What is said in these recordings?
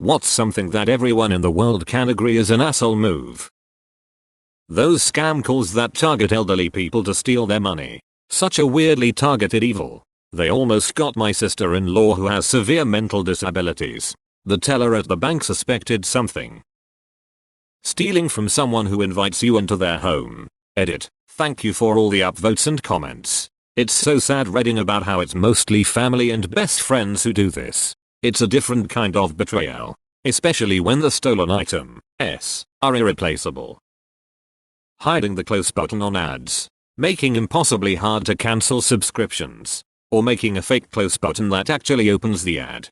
What's something that everyone in the world can agree is an asshole move? Those scam calls that target elderly people to steal their money. Such a weirdly targeted evil. They almost got my sister-in-law who has severe mental disabilities. The teller at the bank suspected something. Stealing from someone who invites you into their home. Edit. Thank you for all the upvotes and comments. It's so sad reading about how it's mostly family and best friends who do this. It's a different kind of betrayal. Especially when the stolen items are irreplaceable. Hiding the close button on ads. Making impossibly hard to cancel subscriptions. Or making a fake close button that actually opens the ad.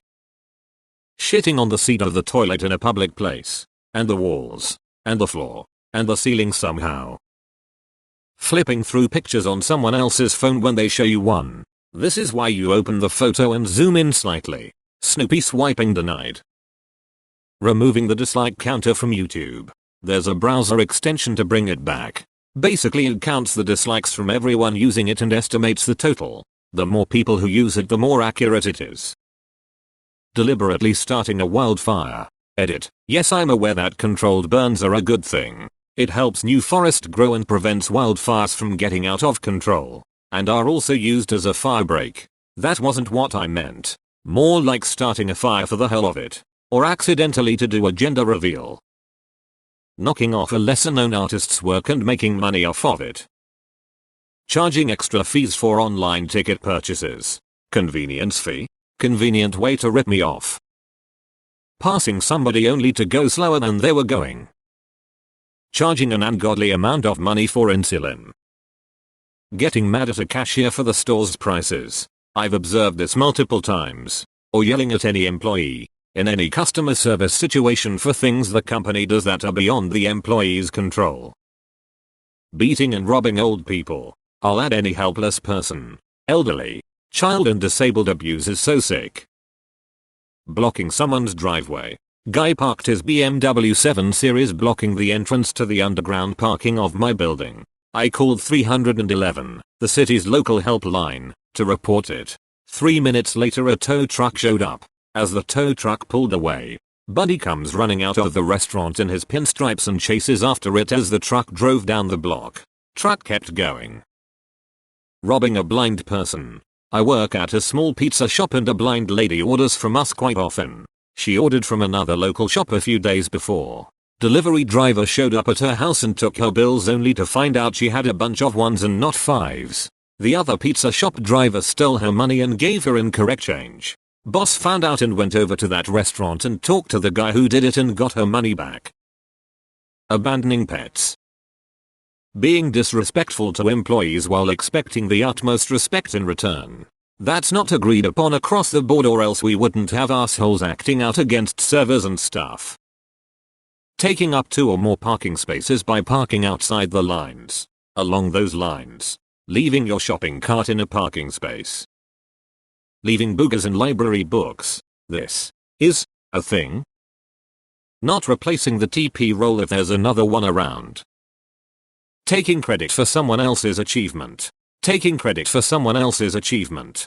Shitting on the seat of the toilet in a public place. And the walls. And the floor. And the ceiling somehow. Flipping through pictures on someone else's phone when they show you one. This is why you open the photo and zoom in slightly. Snoopy swiping denied. Removing the dislike counter from YouTube. There's a browser extension to bring it back. Basically it counts the dislikes from everyone using it and estimates the total. The more people who use it, the more accurate it is. Deliberately starting a wildfire. Edit. Yes, I'm aware that controlled burns are a good thing. It helps new forest grow and prevents wildfires from getting out of control. And are also used as a firebreak. That wasn't what I meant. More like starting a fire for the hell of it. Or accidentally to do a gender reveal. Knocking off a lesser known artist's work and making money off of it. Charging extra fees for online ticket purchases. Convenience fee? Convenient way to rip me off. Passing somebody only to go slower than they were going. Charging an ungodly amount of money for insulin. Getting mad at a cashier for the store's prices. I've observed this multiple times. Or yelling at any employee. In any customer service situation for things the company does that are beyond the employee's control. Beating and robbing old people. I'll add any helpless person. Elderly. Child and disabled abuse is so sick. Blocking someone's driveway. Guy parked his BMW 7 Series blocking the entrance to the underground parking of my building. I called 311, the city's local helpline, to report it. 3 minutes later a tow truck showed up. As the tow truck pulled away, Buddy comes running out of the restaurant in his pinstripes and chases after it as the truck drove down the block. Truck kept going. Robbing a blind person. I work at a small pizza shop and a blind lady orders from us quite often. She ordered from another local shop a few days before. Delivery driver showed up at her house and took her bills only to find out she had a bunch of ones and not fives. The other pizza shop driver stole her money and gave her incorrect change. Boss found out and went over to that restaurant and talked to the guy who did it and got her money back. Abandoning pets. Being disrespectful to employees while expecting the utmost respect in return. That's not agreed upon across the board, or else we wouldn't have assholes acting out against servers and staff. Taking up 2 or more parking spaces by parking outside the lines. Along those lines. Leaving your shopping cart in a parking space. Leaving boogers in library books. This is a thing. Not replacing the TP roll if there's another one around. Taking credit for someone else's achievement. Taking credit for someone else's achievement.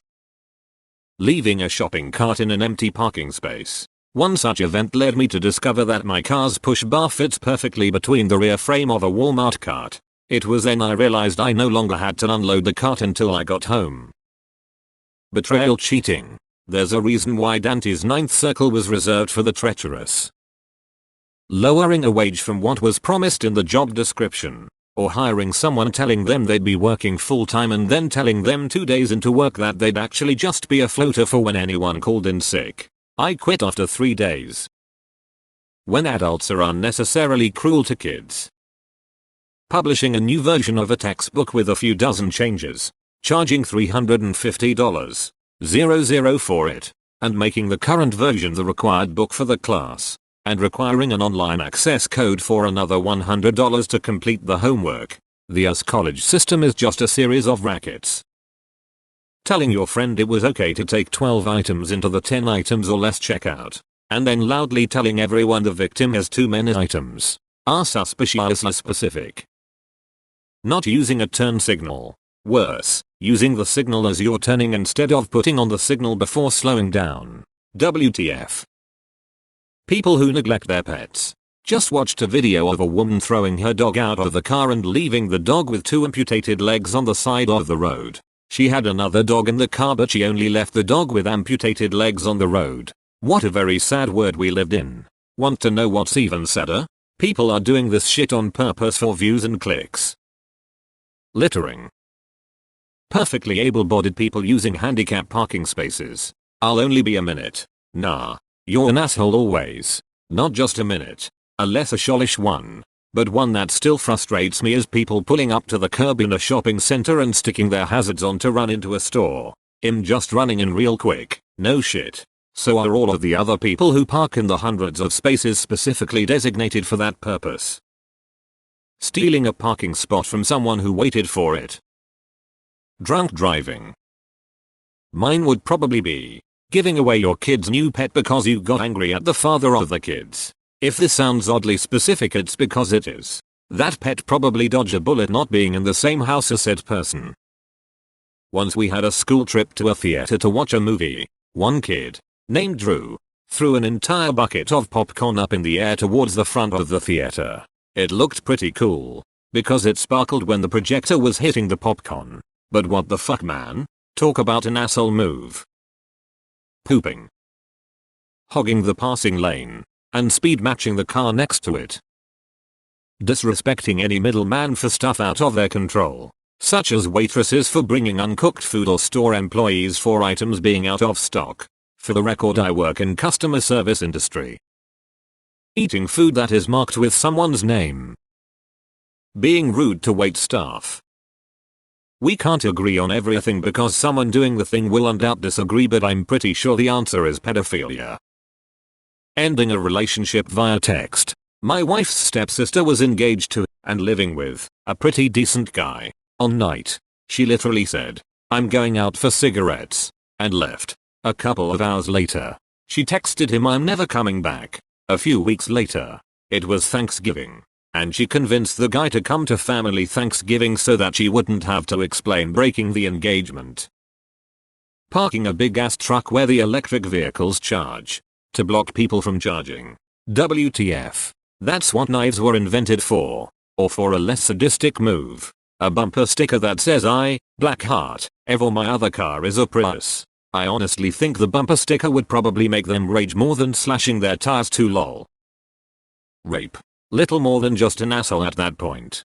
Leaving a shopping cart in an empty parking space. One such event led me to discover that my car's push bar fits perfectly between the rear frame of a Walmart cart. It was then I realized I no longer had to unload the cart until I got home. Betrayal cheating. There's a reason why Dante's ninth circle was reserved for the treacherous. Lowering a wage from what was promised in the job description. Or hiring someone telling them they'd be working full time and then telling them 2 days into work that they'd actually just be a floater for when anyone called in sick. I quit after 3 days. When adults are unnecessarily cruel to kids. Publishing a new version of a textbook with a few dozen changes. Charging $350,000 for it. And making the current version the required book for the class. And requiring an online access code for another $100 to complete the homework. The US college system is just a series of rackets. Telling your friend it was okay to take 12 items into the 10 items or less checkout. And then loudly telling everyone the victim has too many items. Are suspiciously specific. Not using a turn signal. Worse, using the signal as you're turning instead of putting on the signal before slowing down. WTF. People who neglect their pets. Just watched a video of a woman throwing her dog out of the car and leaving the dog with 2 amputated legs on the side of the road. She had another dog in the car but she only left the dog with amputated legs on the road. What a very sad world we lived in. Want to know what's even sadder? People are doing this shit on purpose for views and clicks. Littering. Perfectly able-bodied people using handicap parking spaces. I'll only be a minute. Nah. You're an asshole always. Not just a minute. A less sholish one. But one that still frustrates me is people pulling up to the curb in a shopping center and sticking their hazards on to run into a store. I'm just running in real quick. No shit. So are all of the other people who park in the hundreds of spaces specifically designated for that purpose. Stealing a parking spot from someone who waited for it. Drunk driving. Mine would probably be giving away your kid's new pet because you got angry at the father of the kids. If this sounds oddly specific, it's because it is. That pet probably dodged a bullet not being in the same house as said person. Once we had a school trip to a theater to watch a movie. One kid, named Drew, threw an entire bucket of popcorn up in the air towards the front of the theater. It looked pretty cool, because it sparkled when the projector was hitting the popcorn. But what the fuck, man? Talk about an asshole move. Pooping. Hogging the passing lane, and speed matching the car next to it. Disrespecting any middleman for stuff out of their control, such as waitresses for bringing uncooked food or store employees for items being out of stock. For the record, I work in customer service industry. Eating food that is marked with someone's name. Being rude to wait staff. We can't agree on everything because someone doing the thing will undoubtedly disagree, but I'm pretty sure the answer is pedophilia. Ending a relationship via text. My wife's stepsister was engaged to and living with a pretty decent guy. On night, she literally said, "I'm going out for cigarettes," and left. A couple of hours later, she texted him, "I'm never coming back." A few weeks later, it was Thanksgiving, and she convinced the guy to come to family Thanksgiving so that she wouldn't have to explain breaking the engagement. Parking a big ass truck where the electric vehicles charge to block people from charging. WTF. That's what knives were invented for. Or for a less sadistic move. A bumper sticker that says "I, Black Heart, ever my other car is a Prius." I honestly think the bumper sticker would probably make them rage more than slashing their tires too lol. Rape. Little more than just an asshole at that point.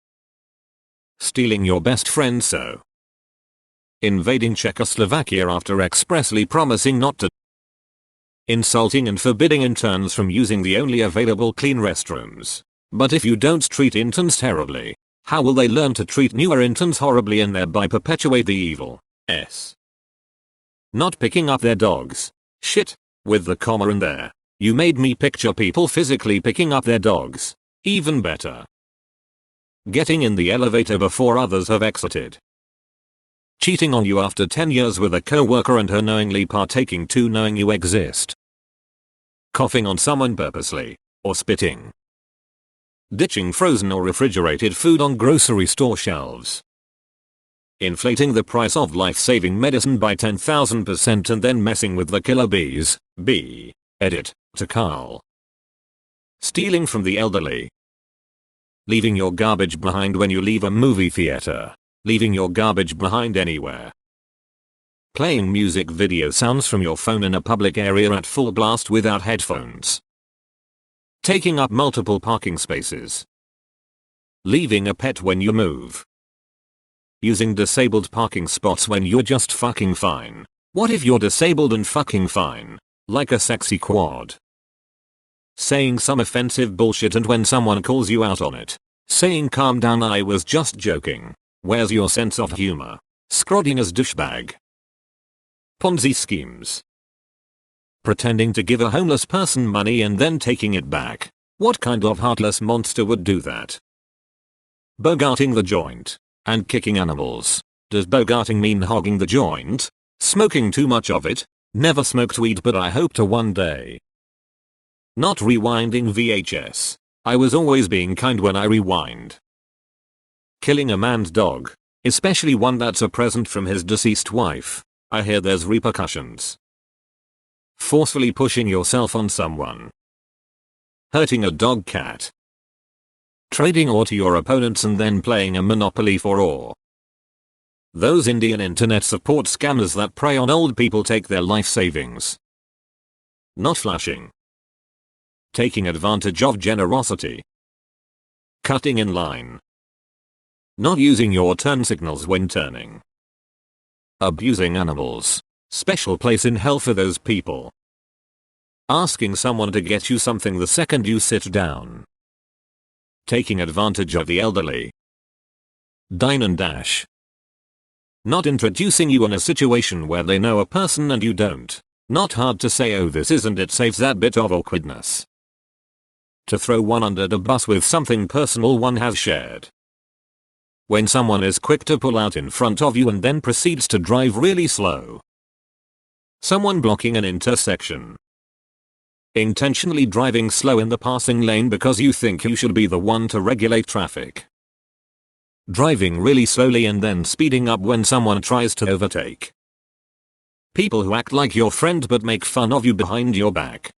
Stealing your best friend so. Invading Czechoslovakia after expressly promising not to. Insulting and forbidding interns from using the only available clean restrooms. But if you don't treat interns terribly, how will they learn to treat newer interns horribly and thereby perpetuate the evil? Not picking up their dogs. Shit. With the comma in there. You made me picture people physically picking up their dogs. Even better. Getting in the elevator before others have exited. Cheating on you after 10 years with a coworker and her knowingly partaking too knowing you exist. Coughing on someone purposely, or spitting. Ditching frozen or refrigerated food on grocery store shelves. Inflating the price of life-saving medicine by 10,000% and then messing with the killer bees. Edit, to Carl. Stealing from the elderly. Leaving your garbage behind when you leave a movie theater. Leaving your garbage behind anywhere. Playing music video sounds from your phone in a public area at full blast without headphones. Taking up multiple parking spaces. Leaving a pet when you move. Using disabled parking spots when you're just fucking fine. What if you're disabled and fucking fine? Like a sexy quad. Saying some offensive bullshit and when someone calls you out on it. Saying calm down, I was just joking. Where's your sense of humor? Scrogging as douchebag. Ponzi schemes. Pretending to give a homeless person money and then taking it back. What kind of heartless monster would do that? Bogarting the joint. And kicking animals. Does bogarting mean hogging the joint? Smoking too much of it? Never smoked weed but I hope to one day. Not rewinding VHS. I was always being kind when I rewind. Killing a man's dog. Especially one that's a present from his deceased wife. I hear there's repercussions. Forcefully pushing yourself on someone. hurting a dog cat, trading ore to your opponents and then playing a monopoly for ore. Those Indian internet support scammers that prey on old people take their life savings. Not flashing. Taking advantage of generosity. Cutting in line. Not using your turn signals when turning. Abusing animals. Special place in hell for those people. Asking someone to get you something the second you sit down. Taking advantage of the elderly. Dine and dash. Not introducing you in a situation where they know a person and you don't. Not hard to say, oh this isn't, it saves that bit of awkwardness. To throw one under the bus with something personal one has shared. When someone is quick to pull out in front of you and then proceeds to drive really slow. Someone blocking an intersection. Intentionally driving slow in the passing lane because you think you should be the one to regulate traffic. Driving really slowly and then speeding up when someone tries to overtake. People who act like your friend but make fun of you behind your back.